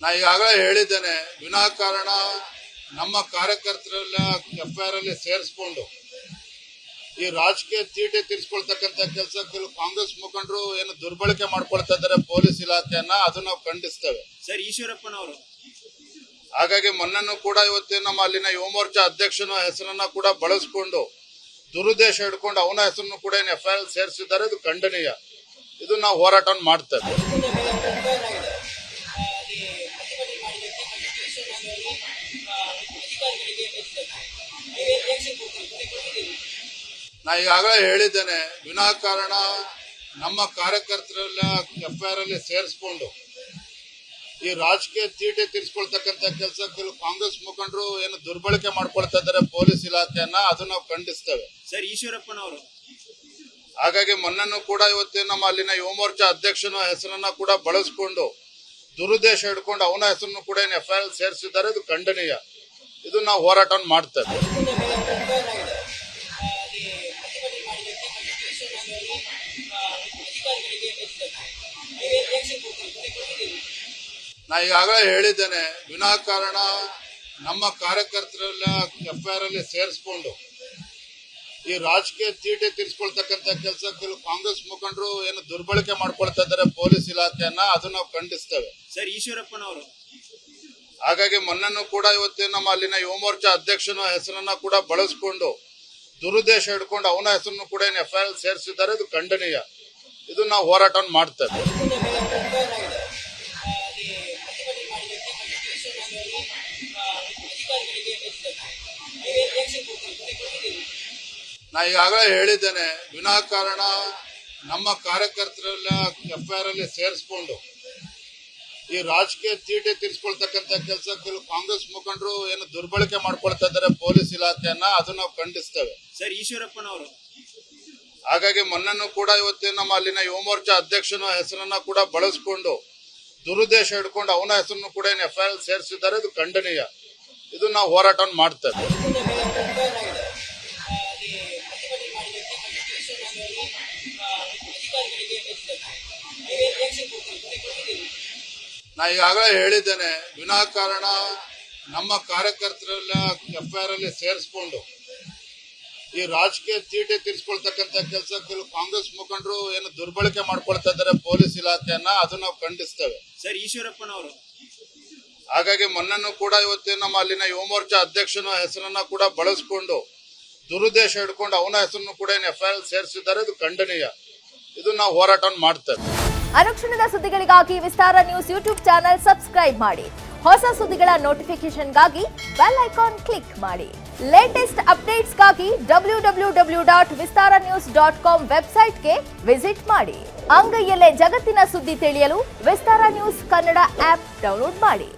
ನಾ ಈಗಾಗಲೇ ಹೇಳಿದ್ದೇನೆ, ವಿನಾಕಾರಣ ನಮ್ಮ ಕಾರ್ಯಕರ್ತರೆಲ್ಲ FIR ಅಲ್ಲಿ ಸೇರಿಸ್ಕೊಂಡು ಈ ರಾಜಕೀಯ ತೀಟೆ ತೀರಿಸ್ಕೊಳ್ತಕ್ಕಂಥ ಕೆಲಸ ಕೆಲವು ಕಾಂಗ್ರೆಸ್ ಮುಖಂಡರು ಏನು ದುರ್ಬಳಕೆ ಮಾಡ್ಕೊಳ್ತಾ ಇದ್ದಾರೆ ಪೊಲೀಸ್ ಇಲಾಖೆಯನ್ನ, ಅದು ನಾವು ಖಂಡಿಸ್ತೇವೆ. ಸರ್, ಈಶ್ವರಪ್ಪನವರು ಹಾಗಾಗಿ ಮೊನ್ನೆನೂ ಕೂಡ ಇವತ್ತು ನಮ್ಮ ಅಲ್ಲಿನ ಯುವ ಮೋರ್ಚಾ ಅಧ್ಯಕ್ಷನ ಹೆಸರನ್ನ ಕೂಡ ಬಳಸ್ಕೊಂಡು ದುರುದ್ದೇಶ ಹಿಡ್ಕೊಂಡು ಅವನ ಹೆಸರನ್ನು ಕೂಡ FIR ಸೇರಿಸಿದ್ದಾರೆ. ಇದು ಖಂಡನೀಯ. ಇದು ನಾವು ಹೋರಾಟ ಮಾಡ್ತೇವೆ. ನಾ ಈಗಾಗಲೇ ಹೇಳಿದ್ದೇನೆ, ವಿನಾಕಾರಣ ನಮ್ಮ ಕಾರ್ಯಕರ್ತರೆಲ್ಲ FIR ಅಲ್ಲಿ ಸೇರಿಸ್ಕೊಂಡು ಈ ರಾಜಕೀಯ ತೀಟೆ ತೀರಿಸ್ಕೊಳ್ತಕ್ಕಂಥ ಕೆಲಸ ಕೆಲವು ಕಾಂಗ್ರೆಸ್ ಮುಖಂಡರು ಏನು ದುರ್ಬಳಕೆ ಮಾಡ್ಕೊಳ್ತಾ ಇದ್ದಾರೆ ಪೊಲೀಸ್ ಇಲಾಖೆಯನ್ನ, ಅದು ನಾವು ಖಂಡಿಸ್ತೇವೆ. ಸರ್, ಈಶ್ವರಪ್ಪನವರು ಹಾಗಾಗಿ ಮೊನ್ನೆನೂ ಕೂಡ ಇವತ್ತು ನಮ್ಮ ಅಲ್ಲಿನ ಯುವ ಮೋರ್ಚಾ ಅಧ್ಯಕ್ಷನ ಹೆಸರನ್ನ ಕೂಡ ಬಳಸ್ಕೊಂಡು ದುರುದ್ದೇಶ ಹಿಡ್ಕೊಂಡು ಅವನ ಹೆಸರನ್ನು ಕೂಡ FIR ಸೇರಿಸಿದ್ದಾರೆ. ಇದು ಖಂಡನೀಯ. ಇದು ನಾವು ಹೋರಾಟ ಮಾಡ್ತೇವೆ. ನಾ ಈಗಾಗಲೇ ಹೇಳಿದ್ದೇನೆ, ವಿನಾಕಾರಣ ನಮ್ಮ ಕಾರ್ಯಕರ್ತರೆಲ್ಲ FIR ಅಲ್ಲಿ ಸೇರಿಸ್ಕೊಂಡು ಈ ರಾಜಕೀಯ ತೀಟೆ ತೀರಿಸ್ಕೊಳ್ತಕ್ಕಂಥ ಕೆಲಸ ಕೆಲವು ಕಾಂಗ್ರೆಸ್ ಮುಖಂಡರು ಏನು ದುರ್ಬಳಕೆ ಮಾಡ್ಕೊಳ್ತಾ ಇದ್ದಾರೆ ಪೊಲೀಸ್ ಇಲಾಖೆಯನ್ನ, ಅದು ನಾವು ಖಂಡಿಸ್ತೇವೆ. ಸರ್, ಈಶ್ವರಪ್ಪನವರು ಹಾಗಾಗಿ ಮೊನ್ನೆನೂ ಕೂಡ ಇವತ್ತು ನಮ್ಮ ಅಲ್ಲಿನ ಯುವ ಮೋರ್ಚಾ ಅಧ್ಯಕ್ಷನ ಹೆಸರನ್ನ ಕೂಡ ಬಳಸ್ಕೊಂಡು ದುರುದ್ದೇಶ ಹಿಡ್ಕೊಂಡು ಅವನ ಹೆಸರನ್ನು ಕೂಡ FIR ಸೇರಿಸಿದ್ದಾರೆ. ಇದು ಖಂಡನೀಯ. ಇದು ನಾವು ಹೋರಾಟ ಮಾಡ್ತೇವೆ. ನಾ ಈಗಾಗಲೇ ಹೇಳಿದ್ದೇನೆ, ವಿನಾಕಾರಣ ನಮ್ಮ ಕಾರ್ಯಕರ್ತರೆಲ್ಲ FIR ಅಲ್ಲಿ ಸೇರಿಸ್ಕೊಂಡು ಈ ರಾಜಕೀಯ ತೀಟೆ ತೀರಿಸ್ಕೊಳ್ತಕ್ಕಂಥ ಕೆಲಸ ಕೆಲವು ಕಾಂಗ್ರೆಸ್ ಮುಖಂಡರು ಏನು ದುರ್ಬಳಕೆ ಮಾಡ್ಕೊಳ್ತಾ ಇದ್ದಾರೆ ಪೊಲೀಸ್ ಇಲಾಖೆಯನ್ನ, ಅದು ನಾವು ಖಂಡಿಸ್ತೇವೆ. ಸರ್, ಈಶ್ವರಪ್ಪನವರು ಹಾಗಾಗಿ ಮೊನ್ನೆನೂ ಕೂಡ ಇವತ್ತು ನಮ್ಮ ಅಲ್ಲಿನ ಯುವ ಮೋರ್ಚಾ ಅಧ್ಯಕ್ಷನ ಹೆಸರನ್ನ ಕೂಡ ಬಳಸ್ಕೊಂಡು ದುರುದ್ದೇಶ ಹಿಡ್ಕೊಂಡು ಅವನ ಹೆಸರನ್ನು ಕೂಡ FIR ಸೇರಿಸಿದ್ದಾರೆ. ಇದು ಖಂಡನೀಯ. ಇದು ನಾವು ಹೋರಾಟ ಮಾಡ್ತೇವೆ. ನಾ ಈಗಾಗಲೇ ಹೇಳಿದ್ದೇನೆ, ವಿನಾಕಾರಣ ನಮ್ಮ ಕಾರ್ಯಕರ್ತರೆಲ್ಲ FIR ಅಲ್ಲಿ ಸೇರಿಸ್ಕೊಂಡು ಈ ರಾಜಕೀಯ ತೀಟೆ ತೀರಿಸ್ಕೊಳ್ತಕ್ಕಂಥ ಕೆಲಸ ಕೆಲವು ಕಾಂಗ್ರೆಸ್ ಮುಖಂಡರು ಏನು ದುರ್ಬಳಕೆ ಮಾಡ್ಕೊಳ್ತಾ ಇದ್ದಾರೆ ಪೊಲೀಸ್ ಇಲಾಖೆಯನ್ನ, ಅದು ನಾವು ಖಂಡಿಸ್ತೇವೆ. ಸರ್, ಈಶ್ವರಪ್ಪನವರು ಹಾಗಾಗಿ ಮೊನ್ನೆನೂ ಕೂಡ ಇವತ್ತು ನಮ್ಮ ಅಲ್ಲಿನ ಯುವ ಮೋರ್ಚಾ ಅಧ್ಯಕ್ಷನ ಹೆಸರನ್ನ ಕೂಡ ಬಳಸ್ಕೊಂಡು ದುರುದ್ದೇಶ ಹಿಡ್ಕೊಂಡು ಅವನ ಹೆಸರನ್ನು ಕೂಡ FIR ಸೇರಿಸಿದ್ದಾರೆ. ಇದು ಖಂಡನೀಯ. ಇದು ನಾವು ಹೋರಾಟ ಮಾಡ್ತೇವೆ. ಅನುಕ್ಷಣದ ಸುದ್ದಿಗಳಿಗಾಗಿ ವಿಸ್ತಾರ ನ್ಯೂಸ್ ಯೂಟ್ಯೂಬ್ ಚಾನೆಲ್ ಸಬ್ಸ್ಕ್ರೈಬ್ ಮಾಡಿ. ಹೊಸ ಸುದ್ದಿಗಳ ನೋಟಿಫಿಕೇಶನ್ಗಾಗಿ ಬೆಲ್ ಐಕಾನ್ ಕ್ಲಿಕ್ ಮಾಡಿ. ಲೇಟೆಸ್ಟ್ ಅಪ್ಡೇಟ್ಸ್ಗಾಗಿ www.vistaranews.com ವೆಬ್ಸೈಟ್ಗೆ ವಿಸಿಟ್ ಮಾಡಿ. ಅಂಗೈಯಲ್ಲೇ ಜಗತ್ತಿನ ಸುದ್ದಿ ತಿಳಿಯಲು ವಿಸ್ತಾರ ನ್ಯೂಸ್ ಕನ್ನಡ ಆಪ್ ಡೌನ್ಲೋಡ್ ಮಾಡಿ.